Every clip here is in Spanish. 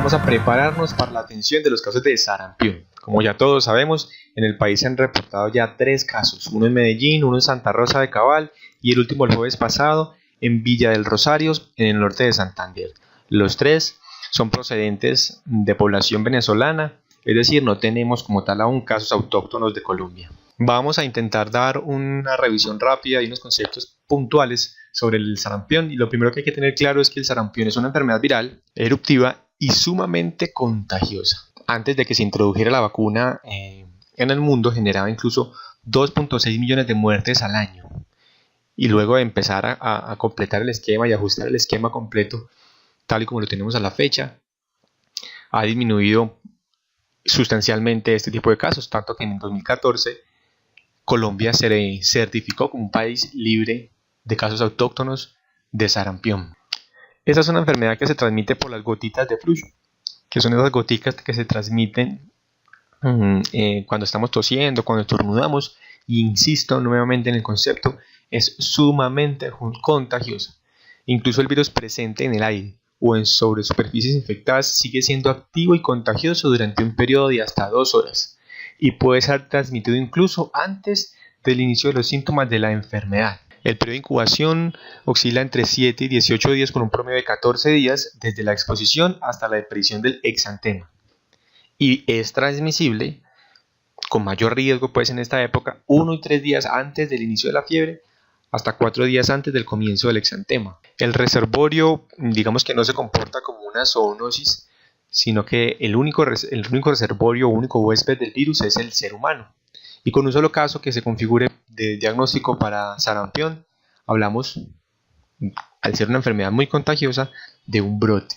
vamos a prepararnos para la atención de los casos de sarampión. Como ya todos sabemos, en el país se han reportado ya 3 casos, uno en Medellín, uno en Santa Rosa de Cabal y el último el jueves pasado en Villa del Rosario, en el norte de Santander. Los 3 son procedentes de población venezolana, es decir, no tenemos como tal aún casos autóctonos de Colombia. Vamos a intentar dar una revisión rápida y unos conceptos puntuales sobre el sarampión, y lo primero que hay que tener claro es que el sarampión es una enfermedad viral, eruptiva y sumamente contagiosa. Antes de que se introdujera la vacuna en el mundo generaba incluso 2.6 millones de muertes al año, y luego de empezar a completar el esquema y ajustar el esquema completo tal y como lo tenemos a la fecha, ha disminuido sustancialmente este tipo de casos, tanto que en 2014 Colombia se certificó como un país libre de casos autóctonos de sarampión. Esa es una enfermedad que se transmite por las gotitas de flujo, que son esas goticas que se transmiten cuando estamos tosiendo, cuando estornudamos, y insisto nuevamente en el concepto, es sumamente contagiosa. Incluso el virus presente en el aire o sobre superficies infectadas sigue siendo activo y contagioso durante un periodo de hasta 2 horas y puede ser transmitido incluso antes del inicio de los síntomas de la enfermedad. El periodo de incubación oscila entre 7 y 18 días con un promedio de 14 días desde la exposición hasta la aparición del exantema, y es transmisible con mayor riesgo pues en esta época 1 y 3 días antes del inicio de la fiebre hasta 4 días antes del comienzo del exantema. El reservorio, digamos que no se comporta como una zoonosis, sino que el único reservorio o único huésped del virus es el ser humano. Y con un solo caso que se configure de diagnóstico para sarampión, hablamos, al ser una enfermedad muy contagiosa, de un brote.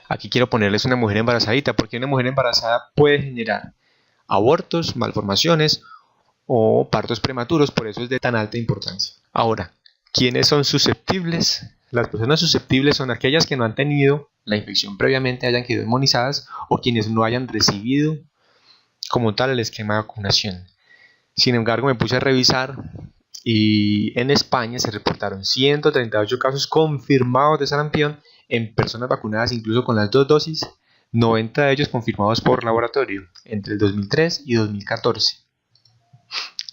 Aquí quiero ponerles una mujer embarazadita, porque una mujer embarazada puede generar abortos, malformaciones o partos prematuros, por eso es de tan alta importancia. Ahora, ¿quiénes son susceptibles? Las personas susceptibles son aquellas que no han tenido la infección previamente, hayan quedado inmunizadas, o quienes no hayan recibido como tal el esquema de vacunación. Sin embargo, me puse a revisar y en España se reportaron 138 casos confirmados de sarampión en personas vacunadas incluso con las 2 dosis, 90 de ellos confirmados por laboratorio entre el 2003 y 2014.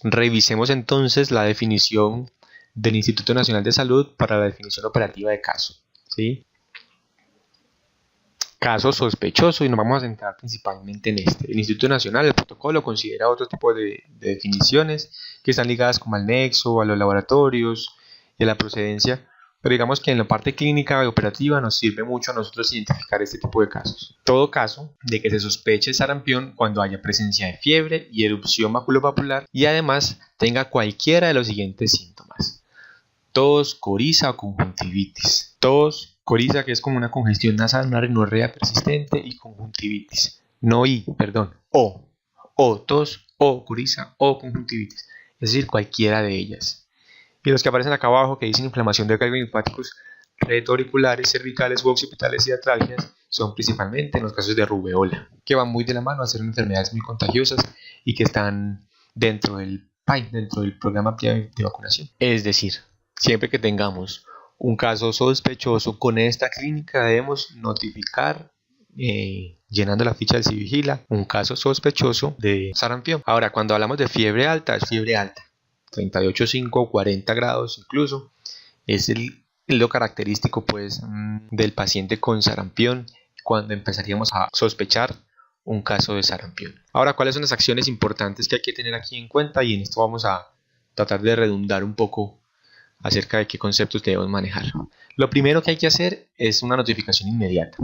Revisemos entonces la definición del Instituto Nacional de Salud para la definición operativa de caso, ¿sí? Caso sospechoso, y nos vamos a centrar principalmente en este. El Instituto Nacional, el protocolo, considera otro tipo de definiciones que están ligadas como al nexo, a los laboratorios y a la procedencia, pero digamos que en la parte clínica y operativa nos sirve mucho a nosotros identificar este tipo de casos. Todo caso de que se sospeche sarampión cuando haya presencia de fiebre y erupción maculopapular y además tenga cualquiera de los siguientes síntomas: tos, coriza o conjuntivitis. Tos, coriza, que es como una congestión nasal, una rinorrea persistente, y conjuntivitis. No I, perdón, o tos, o coriza, o conjuntivitis. Es decir, cualquiera de ellas. Y los que aparecen acá abajo, que dicen inflamación de cargos linfáticos retroauriculares, cervicales u occipitales y atralgias, son principalmente en los casos de rubeola, que van muy de la mano a ser enfermedades muy contagiosas y que están dentro del PAI, dentro del programa de vacunación. Es decir, siempre que tengamos un caso sospechoso con esta clínica, debemos notificar, llenando la ficha del Civigila, un caso sospechoso de sarampión. Ahora, cuando hablamos de fiebre alta, es fiebre alta, 38,5 o 40 grados incluso, es lo característico pues del paciente con sarampión cuando empezaríamos a sospechar un caso de sarampión. Ahora, ¿cuáles son las acciones importantes que hay que tener aquí en cuenta? Y en esto vamos a tratar de redundar un poco acerca de qué conceptos debemos manejar. Lo primero que hay que hacer es una notificación inmediata.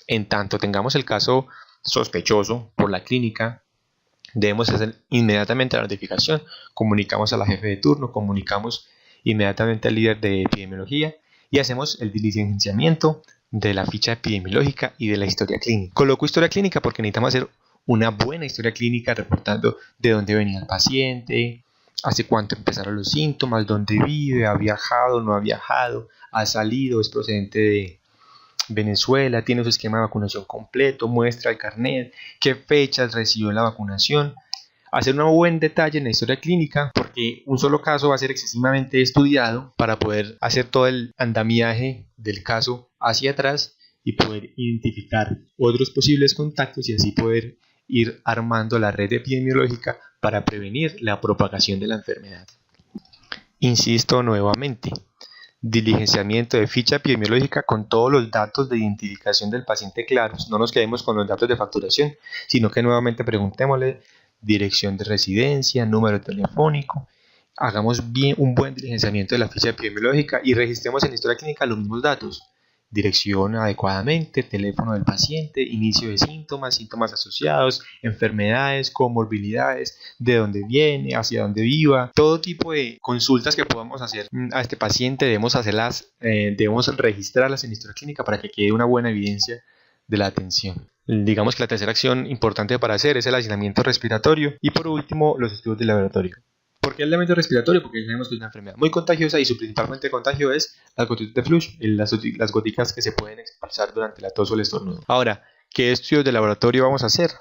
En tanto tengamos el caso sospechoso por la clínica, debemos hacer inmediatamente la notificación. Comunicamos a la jefe de turno, comunicamos inmediatamente al líder de epidemiología y hacemos el diligenciamiento de la ficha epidemiológica y de la historia clínica. Coloco historia clínica porque necesitamos hacer una buena historia clínica reportando de dónde venía el paciente, hace cuánto empezaron los síntomas, dónde vive, ha viajado, no ha viajado, ha salido, es procedente de Venezuela, tiene su esquema de vacunación completo, muestra el carnet, qué fechas recibió la vacunación. Hacer un buen detalle en la historia clínica, porque un solo caso va a ser excesivamente estudiado para poder hacer todo el andamiaje del caso hacia atrás y poder identificar otros posibles contactos y así poder ir armando la red epidemiológica para prevenir la propagación de la enfermedad. Insisto nuevamente, diligenciamiento de ficha epidemiológica con todos los datos de identificación del paciente claros. No nos quedemos con los datos de facturación, sino que nuevamente preguntémosle dirección de residencia, número telefónico. Hagamos bien un buen diligenciamiento de la ficha epidemiológica y registremos en la historia clínica los mismos datos. Dirección adecuadamente, teléfono del paciente, inicio de síntomas, síntomas asociados, enfermedades, comorbilidades, de dónde viene, hacia dónde viva, todo tipo de consultas que podamos hacer a este paciente debemos registrarlas en la historia clínica para que quede una buena evidencia de la atención. Digamos que la tercera acción importante para hacer es el aislamiento respiratorio y por último los estudios de laboratorio. ¿Por qué el aislamiento respiratorio? Porque sabemos que es una enfermedad muy contagiosa y su principal fuente de contagio es las gotitas de flush, las goticas que se pueden expulsar durante la tos o el estornudo. Ahora, ¿qué estudios de laboratorio vamos a hacer?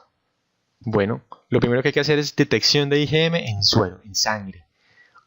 Bueno, lo primero que hay que hacer es detección de IgM en suero, en sangre.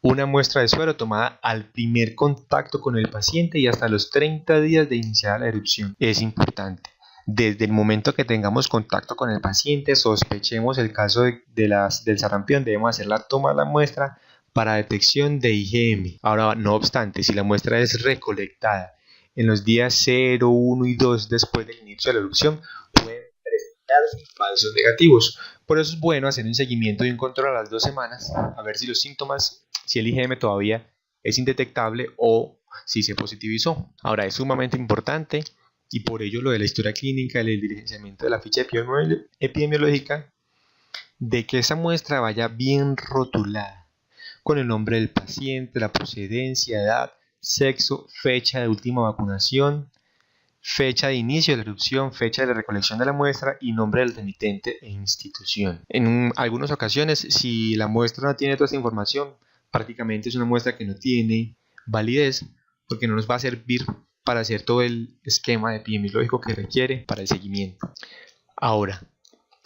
Una muestra de suero tomada al primer contacto con el paciente y hasta los 30 días de iniciada la erupción. Es importante. Desde el momento que tengamos contacto con el paciente, sospechemos el caso del sarampión, debemos hacer la toma de la muestra para detección de IgM. Ahora, no obstante, si la muestra es recolectada en los días 0, 1 y 2 después del inicio de la erupción, pueden presentar falsos negativos. Por eso es bueno hacer un seguimiento y un control a las 2 semanas, a ver si los síntomas, si el IgM todavía es indetectable o si se positivizó. Ahora, es sumamente importante y por ello lo de la historia clínica, el diligenciamiento de la ficha epidemiológica, de que esa muestra vaya bien rotulada, con el nombre del paciente, la procedencia, edad, sexo, fecha de última vacunación, fecha de inicio de la erupción, fecha de la recolección de la muestra y nombre del remitente e institución. En algunas ocasiones, si la muestra no tiene toda esta información, prácticamente es una muestra que no tiene validez porque no nos va a servir para hacer todo el esquema epidemiológico que requiere para el seguimiento. Ahora,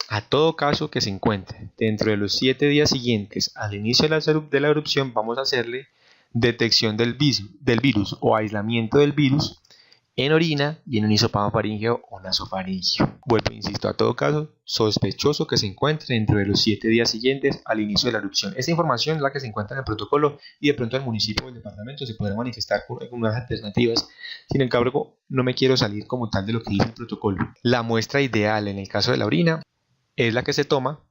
a todo caso que se encuentre dentro de los 7 días siguientes al inicio de la erupción, vamos a hacerle detección del virus o aislamiento del virus en orina y en un hisopado faríngeo o nasofaríngeo. Vuelvo, insisto, a todo caso sospechoso que se encuentre dentro de los 7 días siguientes al inicio de la erupción. Esta información es la que se encuentra en el protocolo y de pronto el municipio o el departamento se podrá manifestar con algunas alternativas. Sin embargo, no me quiero salir como tal de lo que dice el protocolo. La muestra ideal en el caso de la orina es la que se toma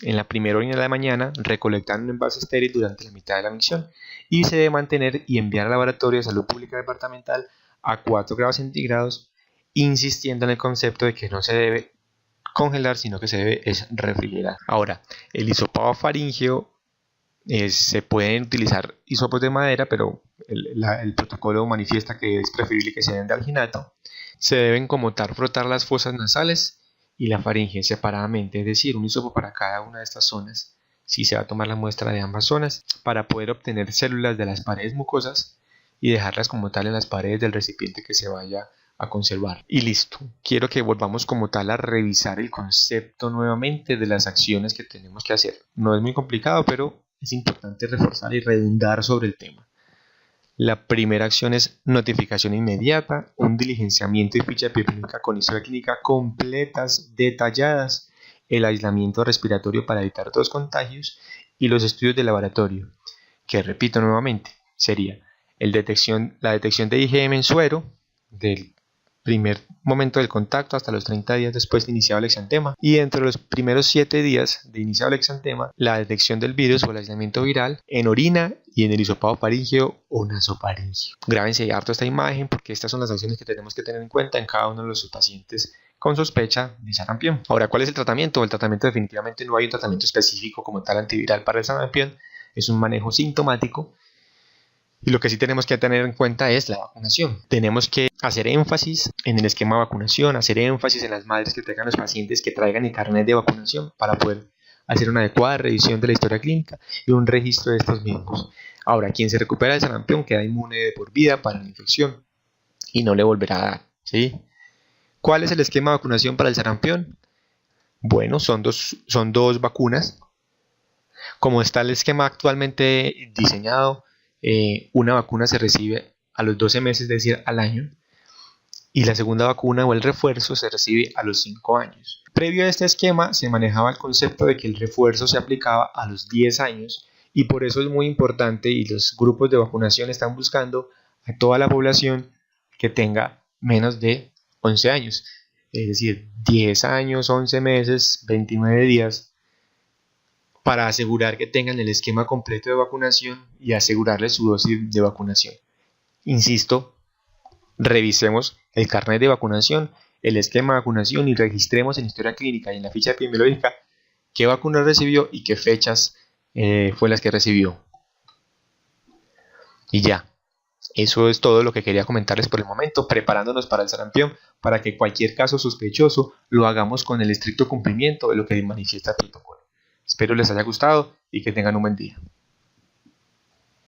en la primera orina de la mañana, recolectando en un envase estéril durante la mitad de la micción y se debe mantener y enviar al laboratorio de salud pública departamental a 4 grados centígrados, insistiendo en el concepto de que no se debe congelar, sino que se debe refrigerar. Ahora, el hisopado faríngeo, se pueden utilizar hisopos de madera, pero el protocolo manifiesta que es preferible que sean de alginato. Se deben como tal frotar las fosas nasales y la faringe separadamente, es decir, un hisopo para cada una de estas zonas, si se va a tomar la muestra de ambas zonas, para poder obtener células de las paredes mucosas y dejarlas como tal en las paredes del recipiente que se vaya a conservar. Y listo, quiero que volvamos como tal a revisar el concepto nuevamente de las acciones que tenemos que hacer. No es muy complicado, pero es importante reforzar y redundar sobre el tema. La primera acción es notificación inmediata, un diligenciamiento y ficha epidemiológica con historia clínica completas, detalladas, el aislamiento respiratorio para evitar todos los contagios y los estudios de laboratorio, que repito nuevamente, sería la detección de IgM en suero del primer momento del contacto hasta los 30 días después de iniciado el exantema y entre los primeros 7 días de iniciado el exantema la detección del virus o el aislamiento viral en orina y en el hisopado faríngeo o nasofaríngeo. Grábense harto esta imagen porque estas son las acciones que tenemos que tener en cuenta en cada uno de los pacientes con sospecha de sarampión. Ahora, ¿cuál es el tratamiento? El tratamiento definitivamente no hay un tratamiento específico como tal antiviral para el sarampión, es un manejo sintomático. Y lo que sí tenemos que tener en cuenta es la vacunación. Tenemos que hacer énfasis en el esquema de vacunación, hacer énfasis en las madres que traigan los pacientes que traigan el carnet de vacunación para poder hacer una adecuada revisión de la historia clínica y un registro de estos mismos. Ahora, quien se recupera del sarampión queda inmune de por vida para la infección y no le volverá a dar, ¿sí? ¿Cuál es el esquema de vacunación para el sarampión? Bueno, son dos vacunas. Como está el esquema actualmente diseñado, una vacuna se recibe a los 12 meses, es decir, al año, y la segunda vacuna o el refuerzo se recibe a los 5 años. Previo a este esquema se manejaba el concepto de que el refuerzo se aplicaba a los 10 años y por eso es muy importante y los grupos de vacunación están buscando a toda la población que tenga menos de 11 años, es decir, 10 años, 11 meses, 29 días, para asegurar que tengan el esquema completo de vacunación y asegurarles su dosis de vacunación. Insisto, revisemos el carnet de vacunación, el esquema de vacunación y registremos en historia clínica y en la ficha epidemiológica qué vacunas recibió y qué fechas fue las que recibió. Y ya, eso es todo lo que quería comentarles por el momento, preparándonos para el sarampión, para que cualquier caso sospechoso lo hagamos con el estricto cumplimiento de lo que manifiesta el protocolo. Espero les haya gustado y que tengan un buen día.